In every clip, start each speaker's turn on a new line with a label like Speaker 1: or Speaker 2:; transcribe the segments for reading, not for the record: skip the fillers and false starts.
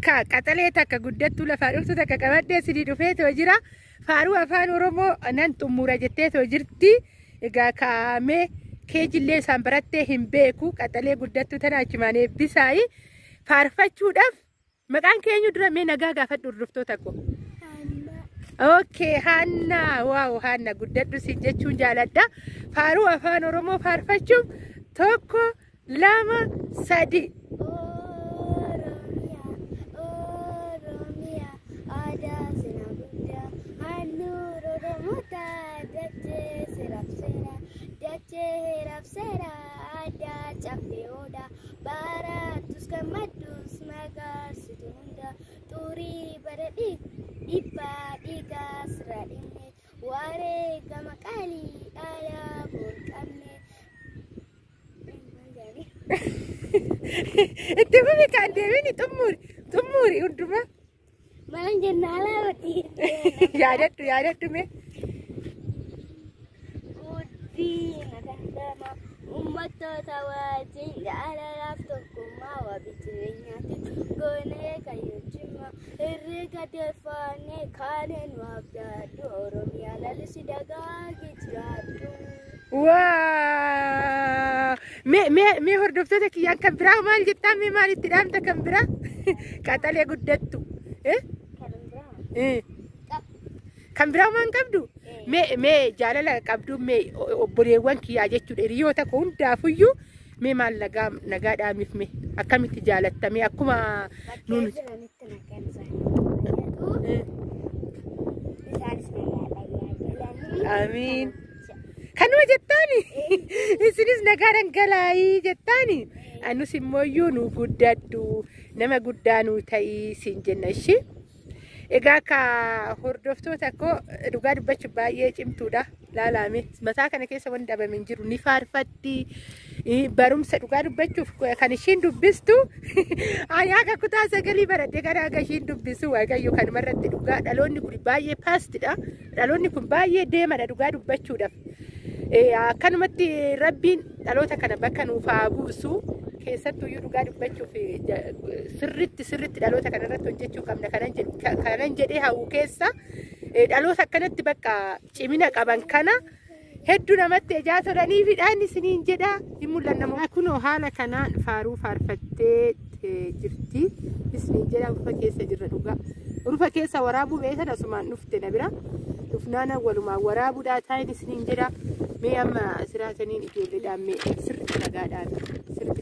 Speaker 1: Qaxalee takka guddattuu lafaa dhuftu takka qabadhee sidii dhufeetoo jira. Faaruu afaan Oromoo nan xumura jetteetoo jirti. Egaa kaa'amee keejillee isaan barattee hin beeku. Qaxalee guddattuu tana achumaan eebbisaayi. Faarfachuudhaaf maqaan keenyu dura mee nagaa gaafadhu hordoftoota koo. Okay, Hanna. Waaw, Hanna guddadhu si jechuun jaaladha. Faaruu afaan Oromoo faarfachuuf tokko, lama, sadi. Itu mami kan Dewi ni tumuri unduma.
Speaker 2: Malang jenala beti.
Speaker 1: Ya ada tu me.
Speaker 2: Udi nadama umat tawajin ala laptop kumawa bitirnya gone kayu cuma erga telefone kanen wabda Oromia lalu sidaga gijratu.
Speaker 1: Wah, me hordoftoota kiyyaan kan biraa maal jettaan me maal itti dhaamta kan biraa qaxalee guddattu kan biraa maan qabdu me jaalala qabdu me obboleewwan kiyyaa jechuudha hiriyoota koo hundaafuyyuu me maal nagaa dhaamif me akkamitti jaalattame akkuma nuun amiin. Kanuma jettani isinis nagaa dhangala'ii jettani anus immoo nu guddadhu nama guddaa nu ta'ii siin jenna ishee. Egaa ka hordoftoota koo dhugaa dubbachuuf baay'ee cimtuudha laalame mataa kana keessa waan dhabame hin jiru ni faarfatti barumsa dhugaa dubbachuuf kan ishiin dubbistu ayyaa kutaa sagalii baradhee gara ishiin dubbisu waaqayyo kan marratti dhugaa dhaloonni kun baay'ee paastidha dhaloonni kun baay'ee deemadha dhugaa dubbachuudhaaf. Akkanumatti rabbiin dhaloota kana bakka nuuf haa buusu keessattuu dhugaa dubbachuuf sirritti dhaloota kana irratti hojjechuu qabna kanan jedhee hawwu keessa dhaloota akkanatti bakka cimina qaban kana hedduu namatti ejaa tolanii fidhaan isiniin jedha hin mul'annamu. Kunoo haala kanaan faaruu faarfattee jirti isiniin jedha urufa keessa jirra dhugaa urufa keessa waraabuu beesan asumaan dhufte na bira dhufnaana walumaan waraabuudhaa taa'in isiniin jedha. Me amma siraataniin ijoolleedhaan me sirriitti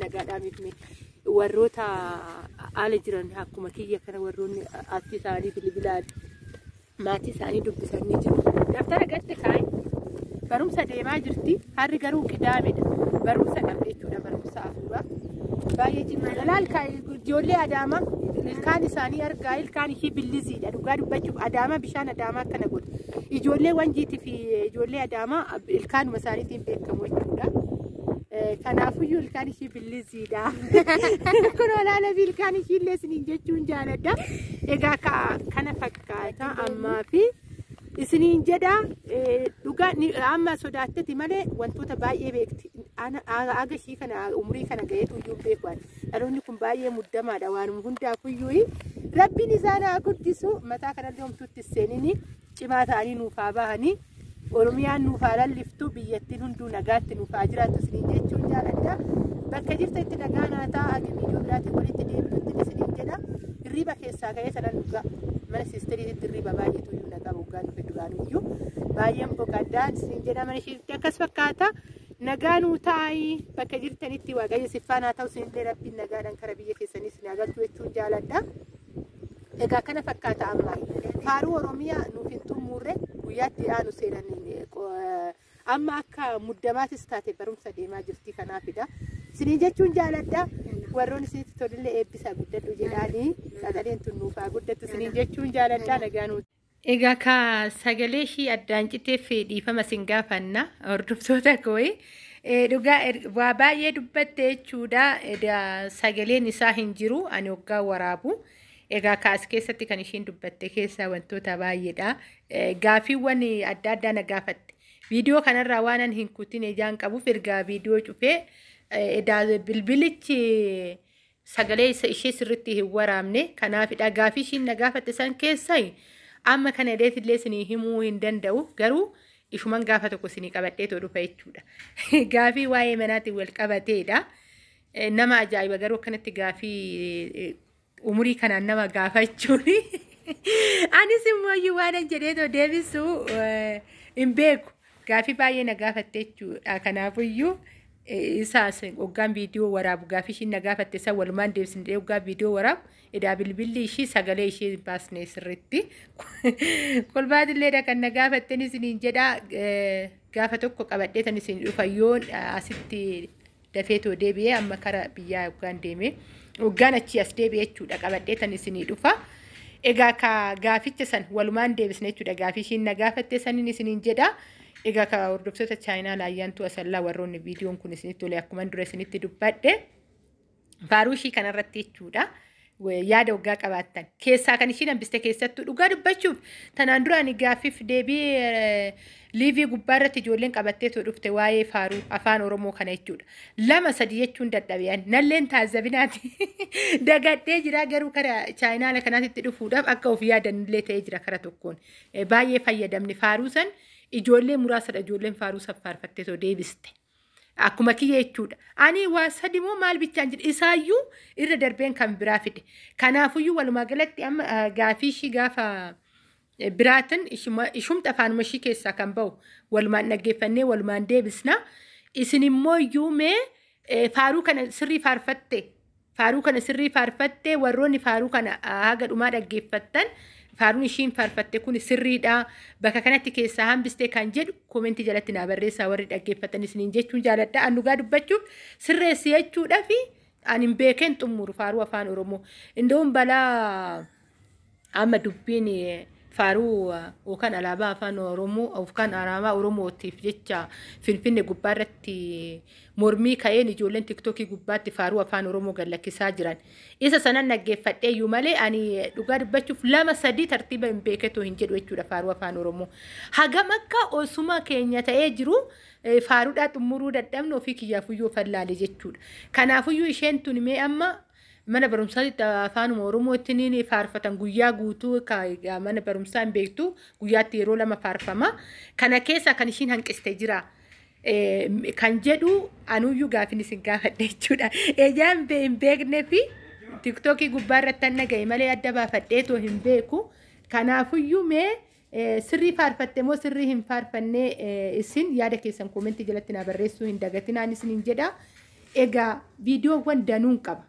Speaker 1: nagaadhaamiif me warroota ala jiran akkuma kiyya kana warroonni atti isaanii bilbilaan maatii isaanii dubbisanii jiru. Daftara gatte kaa'e barumsa deemaa jirti harri garuu qidaamedha barumsa qabdi jechuudha barumsa afuuraa baay'ee cimaa ilaal ijoollee Adaamaa ilkaan isaanii argaa ilkaan ishii billiziidha dhugaa dubbachuuf Adaamaa bishaan Adaamaa akkana godha. Ijoollee Wanjiitii fi ijoollee Adaamaa ilkaanuma isaaniitiin beekamu jechuudha. Kanaafuyyuu ilkaan ishii billiziidha. Kun olaanaa fi ilkaan ishiillee isiniin jechuun jaaladha. Egaa kana fakkaata ammaa fi isiniin jedha dhugaa amma sodaatteti malee wantoota baay'ee beekti. Aga ishii kana umurii kana ga'eetu iyyuu beeku. Dhaloonni kun baay'ee muddamaadha waanuma hundaafuyyuu rabbiin isaan haa guddisu mataa kanallee homtuutti seenini. Cimaa ta'anii nuuf haa bahanii Oromiyaan nuuf haa lalliftu biyyattiin hunduu nagaatti nuuf haa jiraatu isiniin jechuun jaaladha. Bakka jirtatti nagaan haa ta'a viidiyoo biraatiin walitti deebinutti isiniin jedha. Hirriba keessaa ka'ee sanan dhugaa mana siistariitti hirriba baay'eetu iyyuu nagaa boggaan dhufe duraanuyyuu baay'een boqaddaan isiniin jedha mana ishiitti akkas fakkaata. Nagaa nuu taa'ii bakka jirtanitti waaqayyo siffaan haa ta'u isinillee rabbiin nagaadhaan kara biyya keessanii isin agartu jechuun jaaladha. Egaa kana fakkaata amma faaruu Oromiyaa nuuf hin xumurre guyyaatti aanu seenanii amma akka muddamaatis taate barumsa deemaa jirti kanaafidha. Isiniin jechuun jaaladha warroon isinitti tolillee eebbisaa guddadhu jedhaanii qaxaleen tun nuuf haa guddattu isiniin jechuun jaaladha nagaa nuti. Egaa ka sagalee ishii addaan citeef dhiifama sin gaafanna hordoftoota kooyi. Dhugaa waa baay'ee dubbatte jechuudha sagaleen isaa hin jiru ani waggaa waraabu. Egaa kaas keessatti kan ishiin dubbatte keessaa wantoota baay'eedha. Gaafiiwwan adda addaa na gaafatte. Viidiyoo kanarraa waan hin kutin ejaan qabuuf ergaa viidiyoo cufee bilbilichi sagalee ishee sirriitti hin waraabne kanaafidha gaafii ishiin na gaafatte san keessaa amma kana illee isinii himuu hin danda'u garuu ishuman gaafa tokko isinii qabadhee too dhufa jechuudha. Gaafii waa'ee manaatiin wal qabateedha. Nama ajaa'iba garuu akkanatti gaafii umurii kanaan nama gaafachuun anis immoo waan jedhee too deebisu hin beeku. Gaafii baay'ee na gaafatte jechuudha. Kanaafiyyuu isaas hoggaan viidiyoo waraabu gaafii ishiin na gaafatte san walumaan deebisnee hoggaa viidiyoo waraabu edaa bilbilli ishii sagalee ishee baasnee sirriitti. Kolbaatillee kan na gaafatten isiniin jedhaa gaafa tokko qabadhee tan isin dhufa yoon asitti dafee too deebi'ee amma kara biyyaa hoggaan deemee hoggaan achii as deebi'ee jechuudha qabadhee tan isinii dhufa. Egaa gaaficha san walumaan deebisne jechuudha gaafii ishiin na gaafatte saniin isiniin jedhaa. Egaa ka hordoftoota chaayinaa laayyaantu asallaa warroonni viidiyoon kun isinitti tole akkuma dura isinitti dubbadhe faaruu ishii kanarratti jechuudha. Yaada hoggaa qabaattan keessaa kan ishiin hambiste keessattuu dhugaa dubbachuuf tanaan duraan gaaffiif deebii liivii gubbaarratti ijoolleen qabattee too dhufte waa'ee faaruu afaan Oromoo kana jechuudha. 2-3 jechuun dadhabeen nalleen taazabinaati dagadhee jira garuu kara chaayinaa kanaatti dhufuudhaaf akka of yaadanillee ta'ee jira kara tokkoon baay'ee fayyadamne faaruu san. Ijoollee muraasadha ijoolleen faaruu saffaarfattee too deebiste. Akkuma kiyya jechuudha. Ani waa sadi moo maal bichaan jedhe isaayyuu irra darbeen kan biraa fide. Kanaafuyyuu walumaa galatti amma gaafii ishii gaafa biraatin ishumta afaanuma ishii keessaa kan bahu walumaan dhaggeeffannee walumaan deebisna. Isin immoo iyyuu mee faaruu kana sirrii faarfatte. Faaruu kana sirrii faarfatte warroonni faaruu kana haga dhumaa dhaggeeffattan. Faaruun ishiin faarfatte kun sirriidha. Bakka kanatti keessaa hambiste kan jedhu koomentii jalatti naa barreessaa warri dhaggeeffatan isiniin jechuun jaaladha. An dhugaa dubbachuuf sirreessi jechuudha fi an hin beekeen xumuru faaruu afaan Oromoo. Indoon balaa amma dubbiin faaruu yookaan alaabaa afaan Oromoo yookaan alaabaa Oromootiif jecha Finfinnee gubbaarratti mormii ka'een ijoolleen TikTokii gubbaatti faaruu afaan Oromoo gallakkisaa jiran. Isa sanan dhaggeeffadhee iyyuu malee ani dhugaa dubbachuuf 2-3 tartiiba hin beeketoo hin jedhu jechuudha faaruu afaan Oromoo. Hagam akka osuma keenya ta'ee jiru faaruudhaa xumuruu dadhabne ofii kiyyaafuyyuu fallaale jechuudha. Kanaafuyyuu isheen tun mee amma mana barumsaatti afaanuma Oromootti ni faarfatan guyyaa guutuu mana barumsaa hin beektu guyyaatti yeroo 2 faarfama. Kana keessa kan ishiin hanqiste jira. Kan jedhu anuyyuu gaafin isin gaafadhe jechuudha. Ejaan hin beekne fi TikTokii gubbaarratti an dhagaye malee adda baafadhee too hin beeku. Kanaafuyyuu mee sirrii faarfatte moo sirrii hin faarfanne isin yaada keessan koomentii jalatti naa barreessuu hin dagatinaan isiniin jedha. Egaa viidiyoowwan danuun qaba.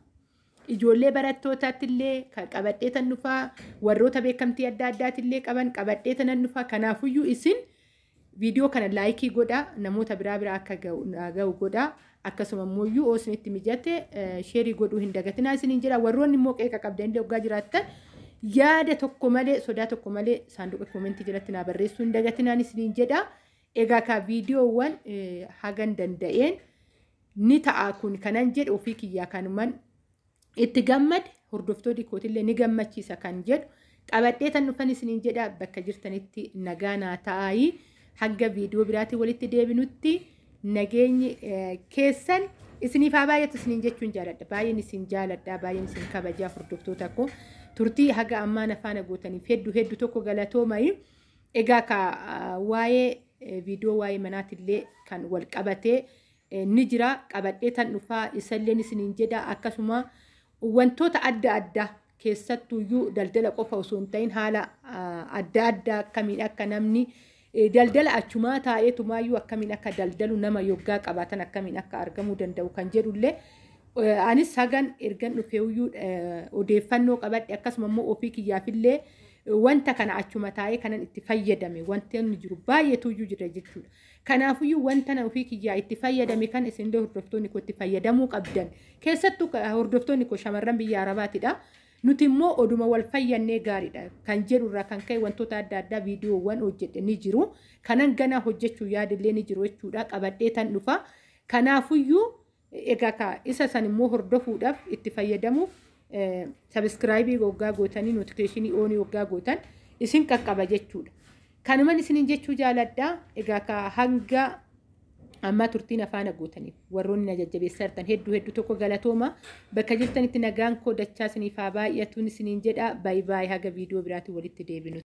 Speaker 1: Ijoollee barattootaatti illee qabadhee tan dhufaa warroota beekamtii adda addaatti illee qaban qabadhee tanan dhufaa. Kanaafuyyuu isin viidiyoo kana laayikii godhaa namoota biraa akka ga'u godhaa akkasuma immoo osinitti mijate sheerii godhuu hin dagatinaa isiniin jedha. Warroonni immoo qeeqa qabdan illee hoggaa jiraattan yaada tokko malee sodaa tokko malee saanduqa koomentii jalatti naa barreessuu hin dagatinaan isiniin jedha. Egaa ka viidiyoowwan hagan danda'een ni ta'a kun kanan jedhu ofii kiyyaa kanuman itti gammade hordoftoonni kootillee ni gammachiisa kan jedhu qabadhee tan dhufan isiniin jedha. Bakka jirtanitti nagaa naa ta'aa. Hanga viidiyoo biraatti walitti deebinutti nageenyi keessan isiniif haa baay'atu isiniin jechuun jaaladha. Baay'een isin jaaladha. Baay'een isin kabajaa hordoftoota koo turtii haga ammaa afaan gootaniif hedduu tokko galatoomai. Egaa ka waa'ee viidiyoo waa'ee manaatillee kan wal qabatee ni jira. Qabadhee tan dhufaa isalleen isiniin jedha. Akkasuma wantoota adda addaa keessattuyyuu daldala qofa osoo hin ta'in haala adda addaa akkamiin akka namni daldala achumaa taa'ee tumaayyuu akkamiin akka daldalu nama yoggaa qabaatan akkamiin akka argamuu danda'u kan jedhullee anis hagan ergan dhufeeyyuu odeeffannoo qabadhe akkasuma immoo ofii kiyyaafillee wanta kana achuma taa'ee kanan itti fayyadame wanti inni jiru baay'eetuyyuu jira jechuudha. Kanaafuyyuu wanta na ofii kiyyaa itti fayyadame kan isinillee hordoftoonni koo itti fayyadamuu qabdan keessattuu hordoftoonni koo shamarran biyya Arabaatidha. Nuti immoo oduma wal fayyannee gaariidha kan jedhurraa kan ka'e wantoota adda addaa viidiyoowwan hojjedhe ni jiru. Kanan ganaa hojjechuu yaadillee ni jiru jechuudha. Qabadhee tan dhufa. Kanaafuyyuu egaa isa san immoo hordofuudhaaf itti fayyadamuuf subscribe waggaa gootanii notification on waggaa gootan isin qaqqaba jechuudha. Kanuman isinin jechuu jaaladha. Egaa hanga amma turtiin afaana guutanii warroonni na jajjabeessartan hedduu tokko galatooma bakka jirtanitti nagaan koo dachaa isiniif haa baay'atuun isiniin jedha baay'ee haga viidiyoo biraatiin walitti deebinu.